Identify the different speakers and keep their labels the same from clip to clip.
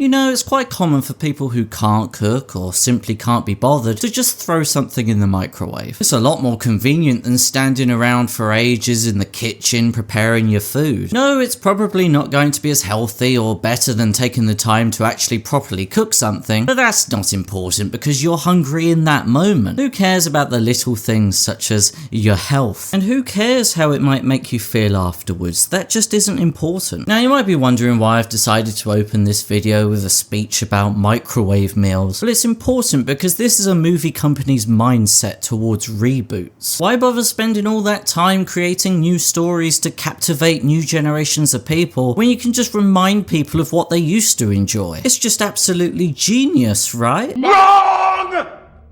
Speaker 1: You know, it's quite common for people who can't cook or simply can't be bothered to just throw something in the microwave. It's a lot more convenient than standing around for ages in the kitchen preparing your food. No, it's probably not going to be as healthy or better than taking the time to actually properly cook something, but that's not important because you're hungry in that moment. Who cares about the little things such as your health? And who cares how it might make you feel afterwards? That just isn't important. Now, you might be wondering why I've decided to open this video with a speech about microwave meals. Well, it's important because this is a movie company's mindset towards reboots. Why bother spending all that time creating new stories to captivate new generations of people when you can just remind people of what they used to enjoy? It's just absolutely genius, right?
Speaker 2: Wrong!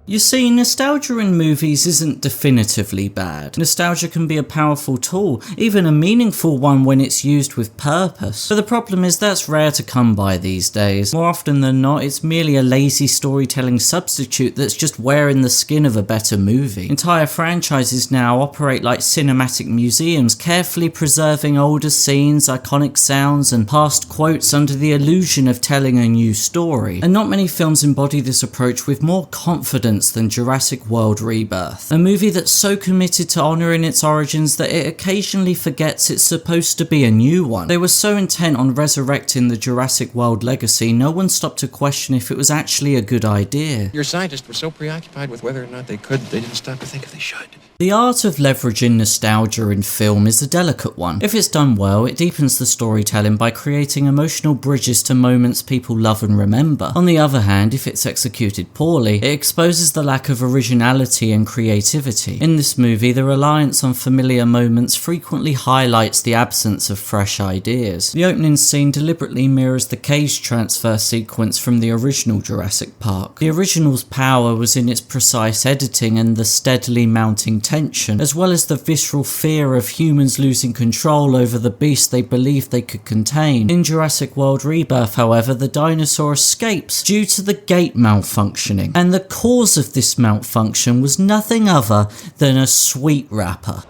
Speaker 1: You see, nostalgia in movies isn't definitively bad. Nostalgia can be a powerful tool, even a meaningful one when it's used with purpose. But the problem is that's rare to come by these days. More often than not, it's merely a lazy storytelling substitute that's just wearing the skin of a better movie. Entire franchises now operate like cinematic museums, carefully preserving older scenes, iconic sounds, and past quotes under the illusion of telling a new story. And not many films embody this approach with more confidence than Jurassic World Rebirth, a movie that's so committed to honouring its origins that it occasionally forgets it's supposed to be a new one. They were so intent on resurrecting the Jurassic World legacy, no one stopped to question if it was actually a good idea.
Speaker 3: Your scientists were so preoccupied with whether or not they didn't stop to think if they should.
Speaker 1: The art of leveraging nostalgia in film is a delicate one. If it's done well, it deepens the storytelling by creating emotional bridges to moments people love and remember. On the other hand, if it's executed poorly, it exposes the lack of originality and creativity. In this movie, the reliance on familiar moments frequently highlights the absence of fresh ideas. The opening scene deliberately mirrors the cage transfer sequence from the original Jurassic Park. The original's power was in its precise editing and the steadily mounting tension, as well as the visceral fear of humans losing control over the beast they believed they could contain. In Jurassic World Rebirth, however, the dinosaur escapes due to the gate malfunctioning, and the cause of this malfunction was nothing other than a sweet wrapper.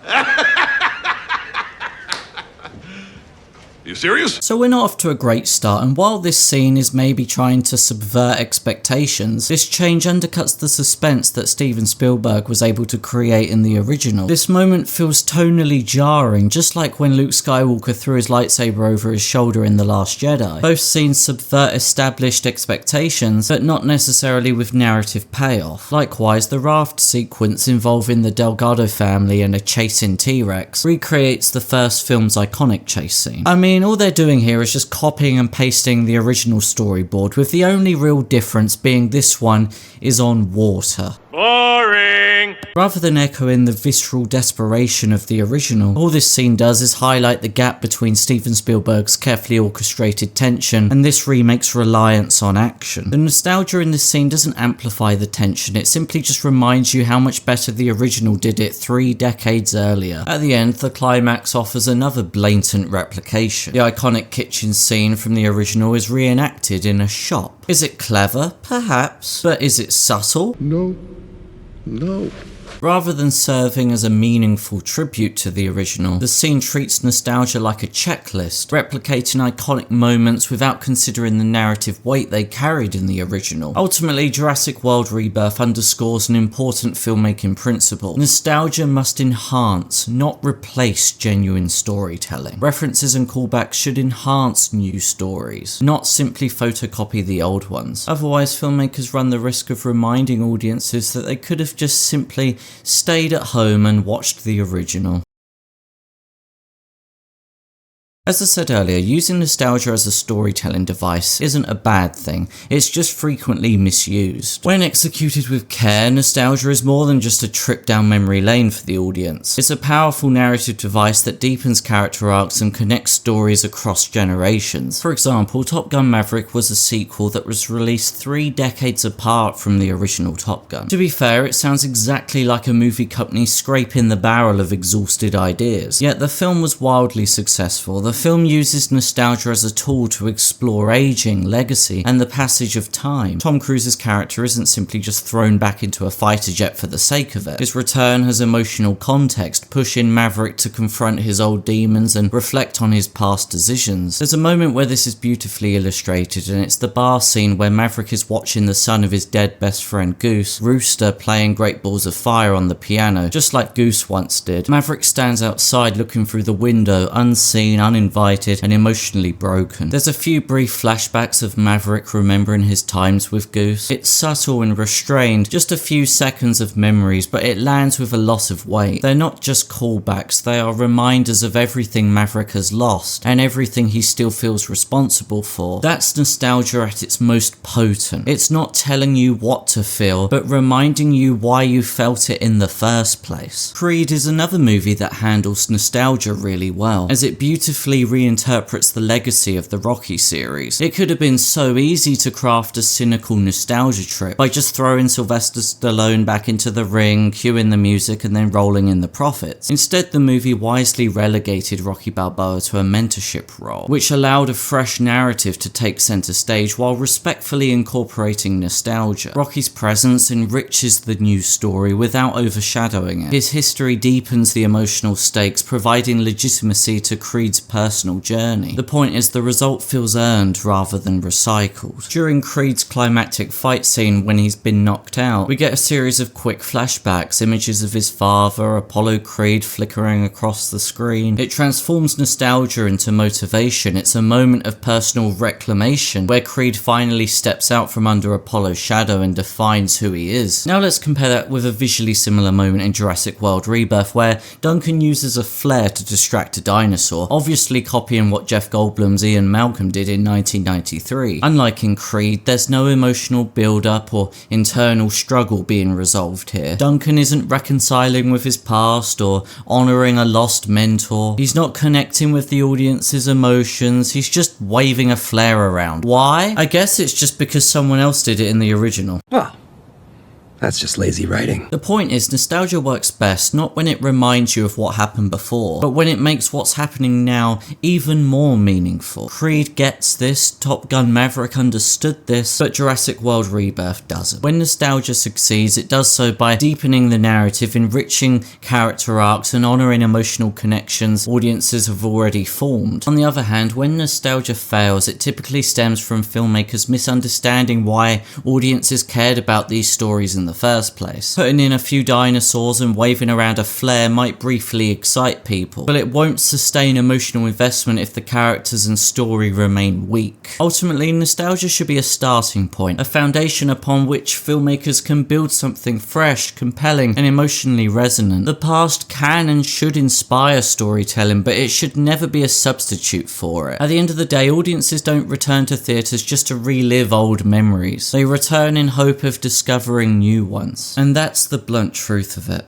Speaker 2: You serious?
Speaker 1: So we're not off to a great start, and while this scene is maybe trying to subvert expectations, this change undercuts the suspense that Steven Spielberg was able to create in the original. This moment feels tonally jarring, just like when Luke Skywalker threw his lightsaber over his shoulder in The Last Jedi. Both scenes subvert established expectations, but not necessarily with narrative payoff. Likewise, the raft sequence involving the Delgado family and a chasing T-Rex recreates the first film's iconic chase scene. I mean, all they're doing here is just copying and pasting the original storyboard, with the only real difference being this one is on water.
Speaker 2: Boring!
Speaker 1: Rather than echoing the visceral desperation of the original, all this scene does is highlight the gap between Steven Spielberg's carefully orchestrated tension and this remake's reliance on action. The nostalgia in this scene doesn't amplify the tension, it simply just reminds you how much better the original did it 3 decades earlier. At the end, the climax offers another blatant replication. The iconic kitchen scene from the original is reenacted in a shop. Is it clever? Perhaps. But is it subtle?
Speaker 3: No.
Speaker 1: Rather than serving as a meaningful tribute to the original, the scene treats nostalgia like a checklist, replicating iconic moments without considering the narrative weight they carried in the original. Ultimately, Jurassic World Rebirth underscores an important filmmaking principle. Nostalgia must enhance, not replace genuine storytelling. References and callbacks should enhance new stories, not simply photocopy the old ones. Otherwise, filmmakers run the risk of reminding audiences that they could have just simply stayed at home and watched the original. As I said earlier, using nostalgia as a storytelling device isn't a bad thing, it's just frequently misused. When executed with care, nostalgia is more than just a trip down memory lane for the audience. It's a powerful narrative device that deepens character arcs and connects stories across generations. For example, Top Gun Maverick was a sequel that was released 3 decades apart from the original Top Gun. To be fair, it sounds exactly like a movie company scraping the barrel of exhausted ideas. Yet the film was wildly successful. The film uses nostalgia as a tool to explore aging, legacy, and the passage of time. Tom Cruise's character isn't simply just thrown back into a fighter jet for the sake of it. His return has emotional context, pushing Maverick to confront his old demons and reflect on his past decisions. There's a moment where this is beautifully illustrated, and it's the bar scene where Maverick is watching the son of his dead best friend Goose, Rooster, playing Great Balls of Fire on the piano, just like Goose once did. Maverick stands outside looking through the window, unseen, uninvited, and emotionally broken. There's a few brief flashbacks of Maverick remembering his times with Goose. It's subtle and restrained, just a few seconds of memories, but it lands with a loss of weight. They're not just callbacks, they are reminders of everything Maverick has lost, and everything he still feels responsible for. That's nostalgia at its most potent. It's not telling you what to feel, but reminding you why you felt it in the first place. Creed is another movie that handles nostalgia really well, as it beautifully reinterprets the legacy of the Rocky series. It could have been so easy to craft a cynical nostalgia trip by just throwing Sylvester Stallone back into the ring, cueing the music, and then rolling in the profits. Instead, the movie wisely relegated Rocky Balboa to a mentorship role, which allowed a fresh narrative to take center stage while respectfully incorporating nostalgia. Rocky's presence enriches the new story without overshadowing it. His history deepens the emotional stakes, providing legitimacy to Creed's personal journey. The point is, the result feels earned rather than recycled. During Creed's climactic fight scene when he's been knocked out, we get a series of quick flashbacks, images of his father, Apollo Creed flickering across the screen. It transforms nostalgia into motivation. It's a moment of personal reclamation where Creed finally steps out from under Apollo's shadow and defines who he is. Now let's compare that with a visually similar moment in Jurassic World Rebirth, where Duncan uses a flare to distract a dinosaur, obviously copying what Jeff Goldblum's Ian Malcolm did in 1993. Unlike in Creed, there's no emotional build-up or internal struggle being resolved here. Duncan isn't reconciling with his past or honouring a lost mentor. He's not connecting with the audience's emotions, he's just waving a flare around. Why? I guess it's just because someone else did it in the original.
Speaker 4: Well, that's just lazy writing.
Speaker 1: The point is, nostalgia works best not when it reminds you of what happened before, but when it makes what's happening now even more meaningful. Creed gets this, Top Gun Maverick understood this, but Jurassic World Rebirth doesn't. When nostalgia succeeds, it does so by deepening the narrative, enriching character arcs, and honouring emotional connections audiences have already formed. On the other hand, when nostalgia fails, it typically stems from filmmakers misunderstanding why audiences cared about these stories in the first place. Putting in a few dinosaurs and waving around a flare might briefly excite people, but it won't sustain emotional investment if the characters and story remain weak. Ultimately, nostalgia should be a starting point, a foundation upon which filmmakers can build something fresh, compelling, and emotionally resonant. The past can and should inspire storytelling, but it should never be a substitute for it. At the end of the day, audiences don't return to theatres just to relive old memories. They return in hope of discovering new ones. And that's the blunt truth of it.